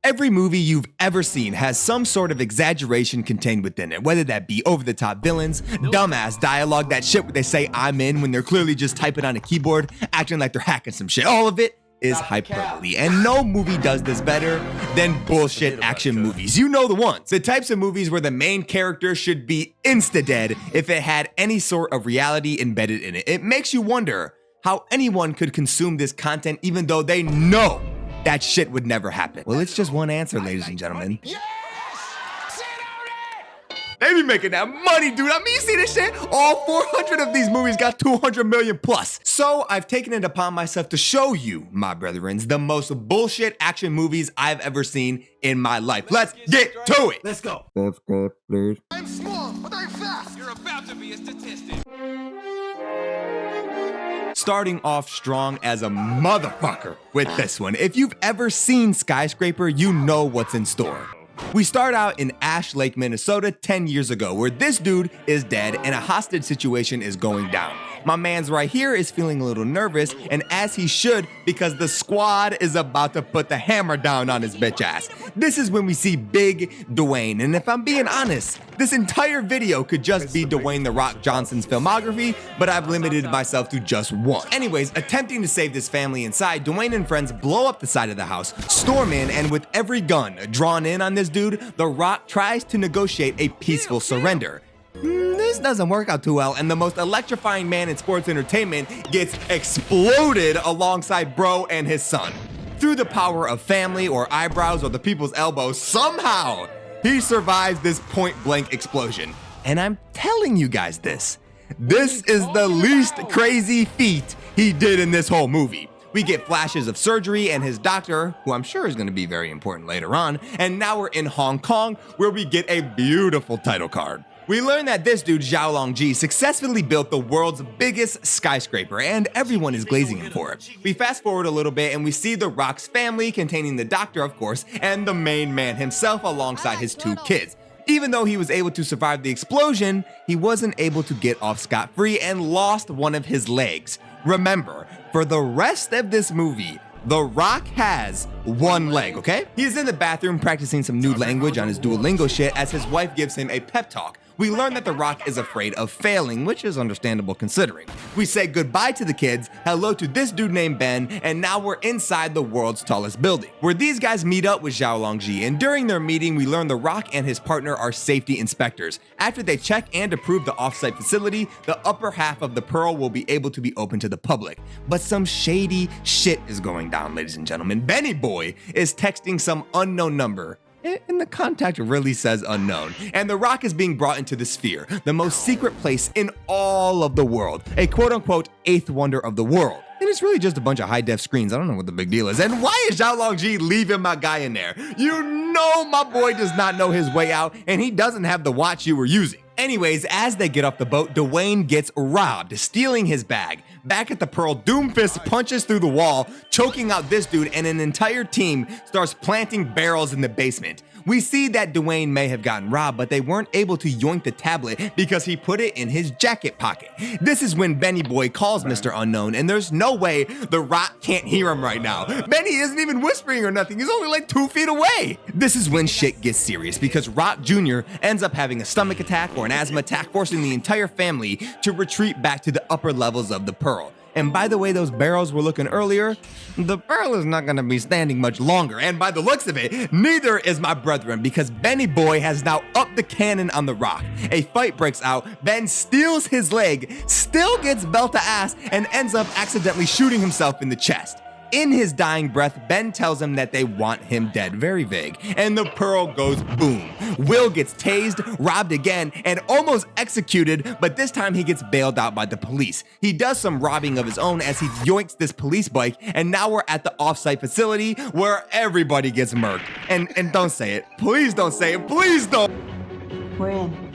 Every movie you've ever seen has some sort of exaggeration contained within it, whether that be over-the-top villains, dumbass dialogue, that shit where they say "I'm in" when they're clearly just typing on a keyboard, acting like they're hacking some shit. All of it is hyperbole, and no movie does this better than bullshit action movies. You know the ones. The types of movies where the main character should be insta-dead if it had any sort of reality embedded in it. It makes you wonder how anyone could consume this content even though they know that shit would never happen. Well, it's just one answer, ladies and gentlemen. Yes! Sit on it! They be making that money, dude. I mean, you see this shit? All 400 of these movies got 200 million plus. So I've taken it upon myself to show you, my brethrens, the most bullshit action movies I've ever seen in my life. Let's get to it. Let's go. Please. I'm small, but I'm fast. You're about to be a statistic. Starting off strong as a motherfucker with this one. If you've ever seen Skyscraper, you know what's in store. We start out in Ash Lake, Minnesota 10 years ago, where this dude is dead and a hostage situation is going down. My man's right here is feeling a little nervous, and as he should, because the squad is about to put the hammer down on his bitch ass. This is when we see Big Dwayne, and if I'm being honest, this entire video could just be Dwayne "The Rock" Johnson's filmography, but I've limited myself to just one. Anyways, attempting to save this family inside, Dwayne and friends blow up the side of the house, storm in, and with every gun drawn in on this dude, The Rock tries to negotiate a peaceful surrender. This doesn't work out too well, and the most electrifying man in sports entertainment gets exploded alongside bro and his son. Through the power of family or eyebrows or the people's elbows, somehow he survives this point-blank explosion. And I'm telling you guys this is the least crazy feat he did in this whole movie. We get flashes of surgery and his doctor, who I'm sure is going to be very important later on, and now we're in Hong Kong, where we get a beautiful title card. We learn that this dude, Xiaolongji, successfully built the world's biggest skyscraper, and everyone is glazing him for it. We fast forward a little bit and we see The Rock's family, containing the doctor, of course, and the main man himself alongside his two kids. Even though he was able to survive the explosion, he wasn't able to get off scot-free and lost one of his legs. Remember, for the rest of this movie, The Rock has one leg, okay? He's in the bathroom practicing some new language on his Duolingo shit as his wife gives him a pep talk. We learn that The Rock is afraid of failing, which is understandable considering. We say goodbye to the kids, hello to this dude named Ben, and now we're inside the world's tallest building, where these guys meet up with Xiaolongji, and during their meeting, we learn The Rock and his partner are safety inspectors. After they check and approve the offsite facility, the upper half of the Pearl will be able to be open to the public. But some shady shit is going down, ladies and gentlemen. Benny Boy is texting some unknown number, and the contact really says unknown. And The Rock is being brought into the Sphere, the most secret place in all of the world, a quote-unquote eighth wonder of the world. And it's really just a bunch of high-def screens. I don't know what the big deal is. And why is Xiaolongji leaving my guy in there? You know my boy does not know his way out, and he doesn't have the watch you were using. Anyways, as they get off the boat, Dwayne gets robbed, stealing his bag. Back at the Pearl, Doomfist punches through the wall, choking out this dude, and an entire team starts planting barrels in the basement. We see that Dwayne may have gotten robbed, but they weren't able to yoink the tablet because he put it in his jacket pocket. This is when Benny Boy calls Mr. Unknown, and there's no way The Rock can't hear him right now. Benny isn't even whispering or nothing, he's only like 2 feet away. This is when shit gets serious because Rock Jr. ends up having a stomach attack or an asthma attack, forcing the entire family to retreat back to the upper levels of the Pearl. And by the way those barrels were looking earlier, the Pearl is not gonna be standing much longer. And by the looks of it, neither is my brethren, because Benny Boy has now upped the cannon on The Rock. A fight breaks out, Ben steals his leg, still gets belt to ass, and ends up accidentally shooting himself in the chest. In his dying breath, Ben tells him that they want him dead, very vague, and the Pearl goes boom. Will gets tased, robbed again, and almost executed, but this time he gets bailed out by the police. He does some robbing of his own as he yoinks this police bike, and now we're at the offsite facility where everybody gets murked. And don't say it. Please don't say it. Please don't. We're in.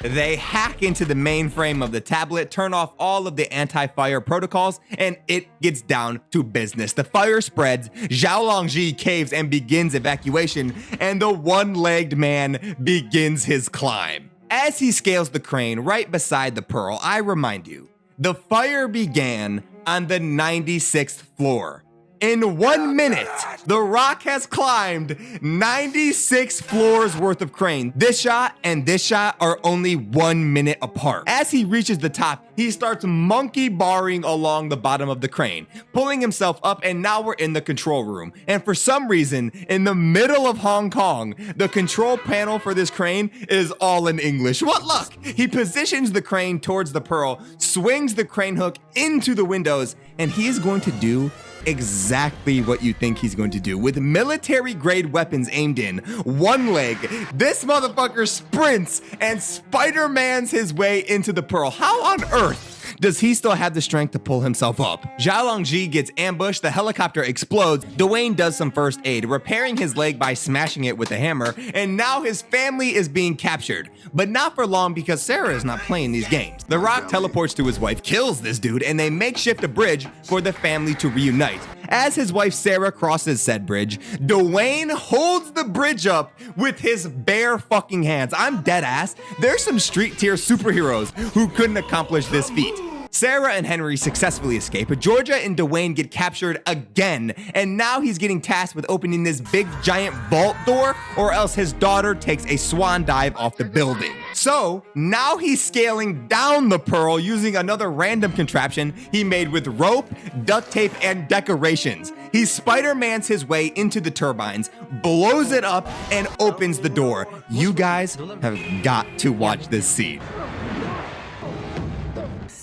They hack into the mainframe of the tablet, turn off all of the anti-fire protocols, and it gets down to business. The fire spreads, Xiaolongji caves and begins evacuation, and the one-legged man begins his climb. As he scales the crane right beside the Pearl, I remind you, the fire began on the 96th floor. In 1 minute, The Rock has climbed 96 floors worth of crane. This shot and this shot are only 1 minute apart. As he reaches the top, he starts monkey barring along the bottom of the crane, pulling himself up, and now we're in the control room. And for some reason, in the middle of Hong Kong, the control panel for this crane is all in English. What luck! He positions the crane towards the pearl, swings the crane hook into the windows, and he is going to do exactly what you think he's going to do. With military-grade weapons aimed in one leg, this motherfucker sprints and Spider-Mans his way into the pearl. How on earth does he still have the strength to pull himself up? Zhao Longji gets ambushed, the helicopter explodes, Dwayne does some first aid, repairing his leg by smashing it with a hammer, and now his family is being captured. But not for long, because Sarah is not playing these games. The Rock teleports to his wife, kills this dude, and they makeshift a bridge for the family to reunite. As his wife Sarah crosses said bridge, Dwayne holds the bridge up with his bare fucking hands. I'm dead ass. There's some street tier superheroes who couldn't accomplish this feat. Sarah and Henry successfully escape, but Georgia and Dwayne get captured again, and now he's getting tasked with opening this big giant vault door, or else his daughter takes a swan dive off the building. So now he's scaling down the pearl using another random contraption he made with rope, duct tape, and decorations. He Spider-Mans his way into the turbines, blows it up, and opens the door. You guys have got to watch this scene.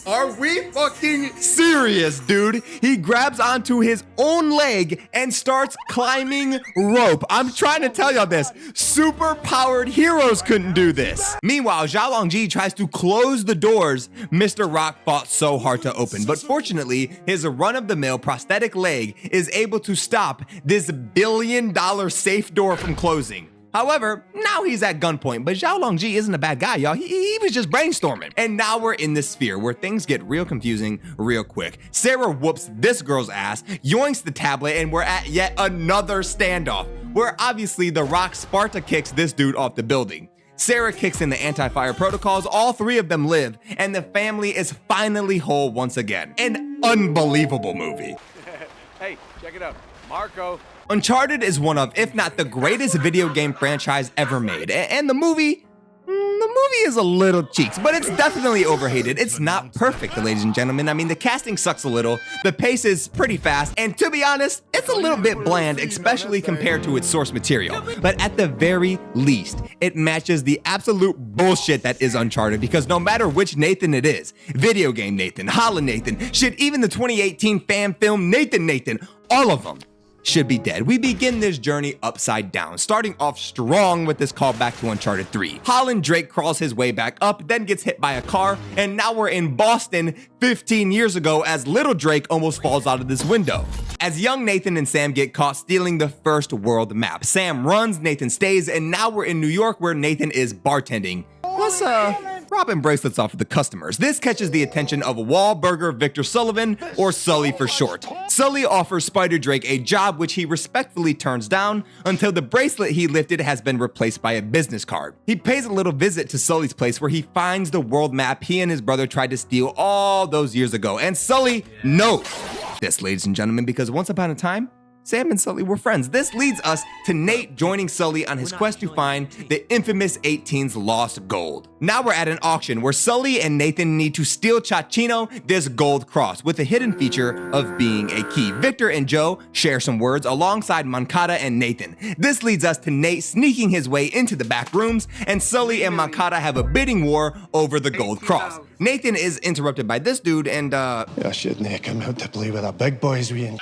Are we fucking serious, dude? He grabs onto his own leg and starts climbing rope. I'm trying to tell y'all this. Super powered heroes couldn't do this. Meanwhile, Zhao Longji tries to close the doors Mr. Rock fought so hard to open, but fortunately, his run-of-the-mill prosthetic leg is able to stop this billion-dollar safe door from closing. However, now he's at gunpoint, but Zhao Longji isn't a bad guy, y'all. He was just brainstorming. And now we're in this sphere where things get real confusing real quick. Sarah whoops this girl's ass, yoinks the tablet, and we're at yet another standoff, where obviously The Rock Sparta kicks this dude off the building. Sarah kicks in the anti-fire protocols, all three of them live, and the family is finally whole once again. An unbelievable movie. Hey, check it out. Marco. Uncharted is one of, if not the greatest video game franchise ever made, and the movie is a little cheeks, but it's definitely overhated. It's not perfect, ladies and gentlemen. I mean, the casting sucks a little, the pace is pretty fast, and to be honest, it's a little bit bland, especially compared to its source material. But at the very least, it matches the absolute bullshit that is Uncharted, because no matter which Nathan it is, video game Nathan, Holland Nathan, shit, even the 2018 fan film Nathan, all of them should be dead. We begin this journey upside down, starting off strong with this callback to Uncharted 3. Holland Drake crawls his way back up, then gets hit by a car, and now we're in Boston 15 years ago as little Drake almost falls out of this window. As young Nathan and Sam get caught stealing the first world map, Sam runs, Nathan stays, and now we're in New York where Nathan is bartending. Let's robbing bracelets off of the customers. This catches the attention of Wahlburger Victor Sullivan, or Sully for short. Sully offers Spider Drake a job which he respectfully turns down until the bracelet he lifted has been replaced by a business card. He pays a little visit to Sully's place where he finds the world map he and his brother tried to steal all those years ago, and Sully knows this, ladies and gentlemen, because once upon a time, Sam and Sully were friends. This leads us to Nate joining Sully on his quest to find the infamous 18's lost gold. Now we're at an auction where Sully and Nathan need to steal Chachino this gold cross with a hidden feature of being a key. Victor and Joe share some words alongside Mankata and Nathan. This leads us to Nate sneaking his way into the back rooms, and Sully and Mankata have a bidding war over the gold cross. Nathan is interrupted by this dude and I shouldn't have come out to play with the big boys, we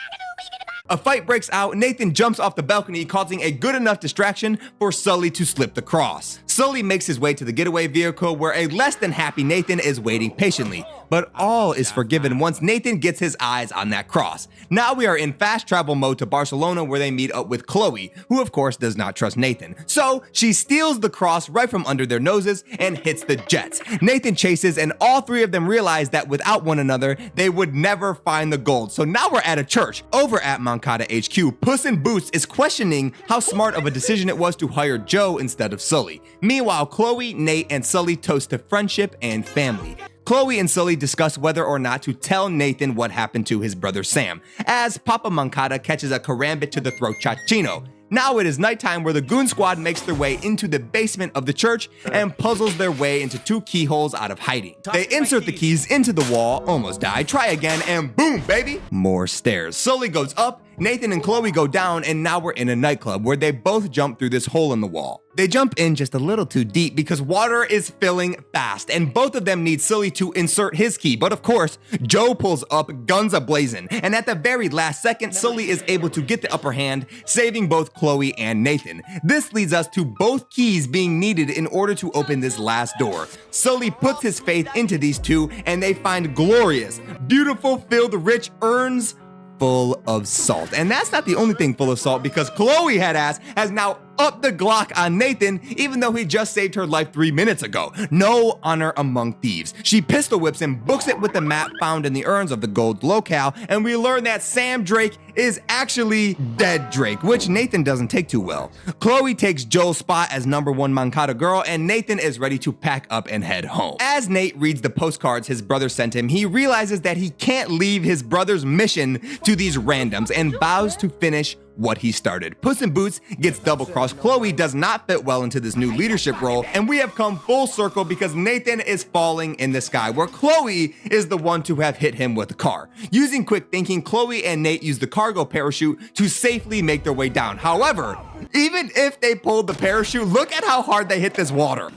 a fight breaks out. Nathan jumps off the balcony, causing a good enough distraction for Sully to slip the cross. Sully makes his way to the getaway vehicle where a less than happy Nathan is waiting patiently. But all is forgiven once Nathan gets his eyes on that cross. Now we are in fast travel mode to Barcelona where they meet up with Chloe, who of course does not trust Nathan. So she steals the cross right from under their noses and hits the jets. Nathan chases and all three of them realize that without one another, they would never find the gold. So now we're at a church. Over at Mankata HQ, Puss in Boots is questioning how smart of a decision it was to hire Joe instead of Sully. Meanwhile, Chloe, Nate, and Sully toast to friendship and family. Chloe and Sully discuss whether or not to tell Nathan what happened to his brother Sam, as Papa Mancada catches a karambit to the throat Chachino. Now it is nighttime, where the goon squad makes their way into the basement of the church and puzzles their way into 2 keyholes out of hiding. They insert the keys into the wall, almost die, try again, and boom, baby! More stairs. Sully goes up, Nathan and Chloe go down, and now we're in a nightclub where they both jump through this hole in the wall. They jump in just a little too deep because water is filling fast, and both of them need Sully to insert his key, but of course, Joe pulls up, guns a-blazing, and at the very last second, Sully is able to get the upper hand, saving both Chloe and Nathan. This leads us to both keys being needed in order to open this last door. Sully puts his faith into these two, and they find glorious, beautiful, filled, rich urns full of salt. And that's not the only thing full of salt, because Chloe headass has now upped the Glock on Nathan, even though he just saved her life 3 minutes ago. No honor among thieves. She pistol whips him, books it with the map found in the urns of the gold locale, and we learn that Sam Drake is actually dead Drake, which Nathan doesn't take too well. Chloe takes Joe's spot as #1 Mancada girl, and Nathan is ready to pack up and head home. As Nate reads the postcards his brother sent him, he realizes that he can't leave his brother's mission to these randoms and vows to finish what he started. Puss in Boots gets double-crossed. Chloe does not fit well into this new leadership role, and we have come full circle because Nathan is falling in the sky, where Chloe is the one to have hit him with a car. Using quick thinking, Chloe and Nate use the cargo parachute to safely make their way down. However, even if they pulled the parachute, look at how hard they hit this water.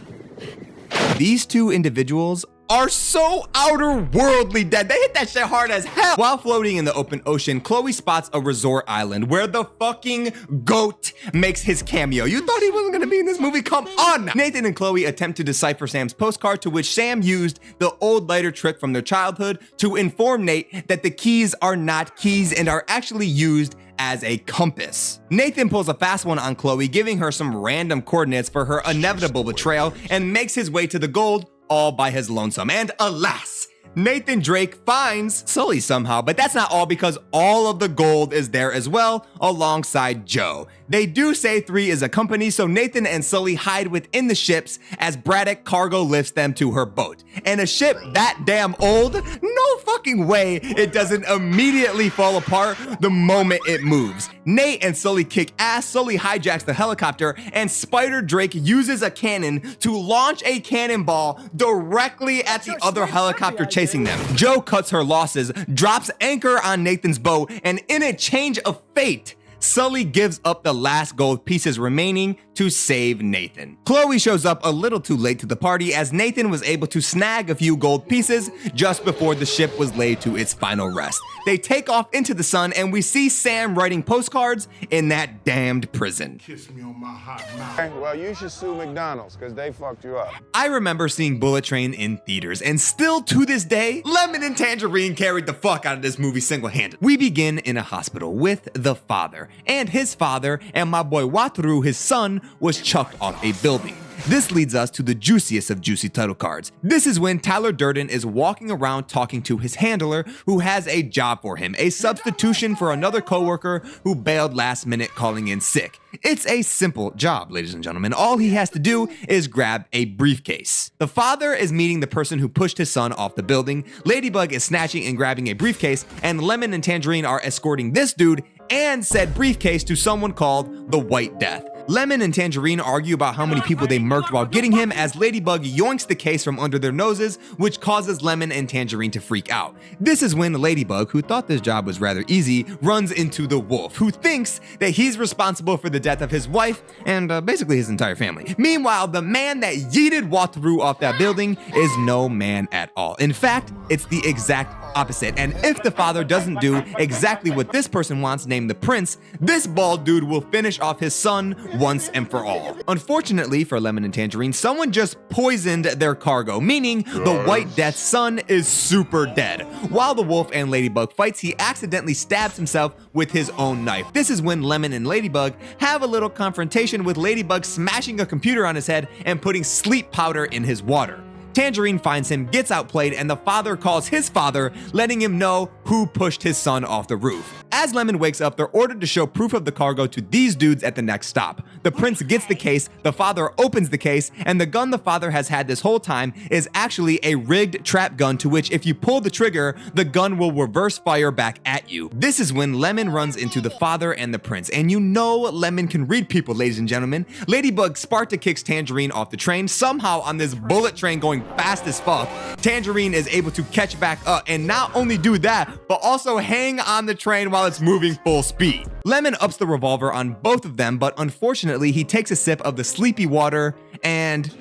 These two individuals are so outer-worldly dead. They hit that shit hard as hell. While floating in the open ocean, Chloe spots a resort island where the fucking goat makes his cameo. You thought he wasn't gonna be in this movie? Come on now. Nathan and Chloe attempt to decipher Sam's postcard, to which Sam used the old lighter trick from their childhood to inform Nate that the keys are not keys and are actually used as a compass. Nathan pulls a fast one on Chloe, giving her some random coordinates for her inevitable betrayal, and makes his way to the gold all by his lonesome. And alas, Nathan Drake finds Sully somehow, but that's not all, because all of the gold is there as well, alongside Joe. They do say 3 is a company, so Nathan and Sully hide within the ships as Braddock cargo lifts them to her boat. And a ship that damn old, no fucking way it doesn't immediately fall apart the moment it moves. Nate and Sully kick ass, Sully hijacks the helicopter, and Spider Drake uses a cannon to launch a cannonball directly at the other helicopter chasing them. Joe cuts her losses, drops anchor on Nathan's boat, and in a change of fate, Sully gives up the last gold pieces remaining to save Nathan. Chloe shows up a little too late to the party, as Nathan was able to snag a few gold pieces just before the ship was laid to its final rest. They take off into the sun, and we see Sam writing postcards in that damned prison. Kiss me on my hot mouth. Well, you should sue McDonald's, because they fucked you up. I remember seeing Bullet Train in theaters, and still to this day, Lemon and Tangerine carried the fuck out of this movie single-handed. We begin in a hospital with the father, and his father, and my boy Wataru, his son, was chucked off a building. This leads us to the juiciest of juicy title cards. This is when Tyler Durden is walking around talking to his handler, who has a job for him, a substitution for another coworker who bailed last minute calling in sick. It's a simple job, ladies and gentlemen. All he has to do is grab a briefcase. The father is meeting the person who pushed his son off the building, Ladybug is snatching and grabbing a briefcase, and Lemon and Tangerine are escorting this dude and said briefcase to someone called the White Death. Lemon and Tangerine argue about how many people they murked while getting him, as Ladybug yoinks the case from under their noses, which causes Lemon and Tangerine to freak out. This is when Ladybug, who thought this job was rather easy, runs into the Wolf, who thinks that he's responsible for the death of his wife and basically his entire family. Meanwhile, the man that yeeted Wataru off that building is no man at all. In fact, it's the exact opposite, and if the father doesn't do exactly what this person wants, named the prince, this bald dude will finish off his son once and for all. Unfortunately for Lemon and Tangerine, someone just poisoned their cargo, meaning the White Death's son is super dead. While the Wolf and Ladybug fights, he accidentally stabs himself with his own knife. This is when Lemon and Ladybug have a little confrontation, with Ladybug smashing a computer on his head and putting sleep powder in his water. Tangerine finds him, gets outplayed, and the father calls his father, letting him know who pushed his son off the roof. As Lemon wakes up, they're ordered to show proof of the cargo to these dudes at the next stop. The prince gets the case, the father opens the case, and the gun the father has had this whole time is actually a rigged trap gun to which if you pull the trigger, the gun will reverse fire back at you. This is when Lemon runs into the father and the prince, and you know Lemon can read people, ladies and gentlemen. Ladybug Sparta kicks Tangerine off the train. Somehow on this bullet train going fast as fuck, Tangerine is able to catch back up and not only do that, but also hang on the train while it's moving full speed. Lemon ups the revolver on both of them, but unfortunately he takes a sip of the sleepy water and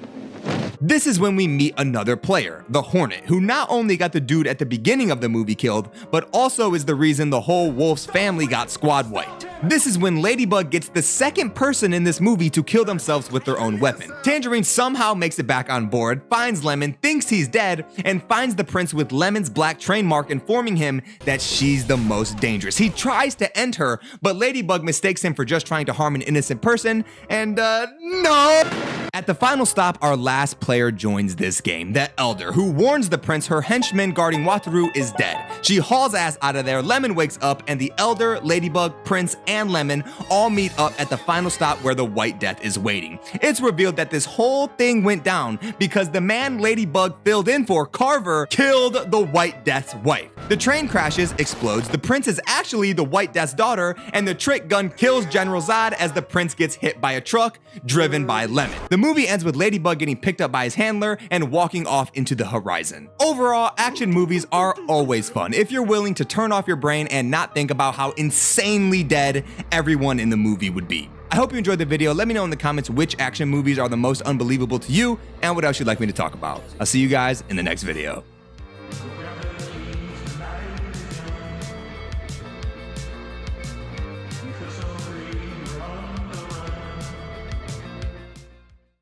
this is when we meet another player, the Hornet, who not only got the dude at the beginning of the movie killed, but also is the reason the whole Wolf's family got squad wiped. This is when Ladybug gets the second person in this movie to kill themselves with their own weapon. Tangerine somehow makes it back on board, finds Lemon, thinks he's dead, and finds the prince with Lemon's black train mark informing him that she's the most dangerous. He tries to end her, but Ladybug mistakes him for just trying to harm an innocent person, and no! At the final stop, our last player joins this game, the Elder, who warns the prince her henchman guarding Wataru is dead. She hauls ass out of there, Lemon wakes up, and the Elder, Ladybug, Prince, and Lemon all meet up at the final stop where the White Death is waiting. It's revealed that this whole thing went down because the man Ladybug filled in for, Carver, killed the White Death's wife. The train crashes, explodes, the prince is actually the White Death's daughter, and the trick gun kills General Zod as the prince gets hit by a truck driven by Lemon. The movie ends with Ladybug getting picked up by his handler and walking off into the horizon. Overall, action movies are always fun if you're willing to turn off your brain and not think about how insanely dead everyone in the movie would be. I hope you enjoyed the video. Let me know in the comments which action movies are the most unbelievable to you and what else you'd like me to talk about. I'll see you guys in the next video.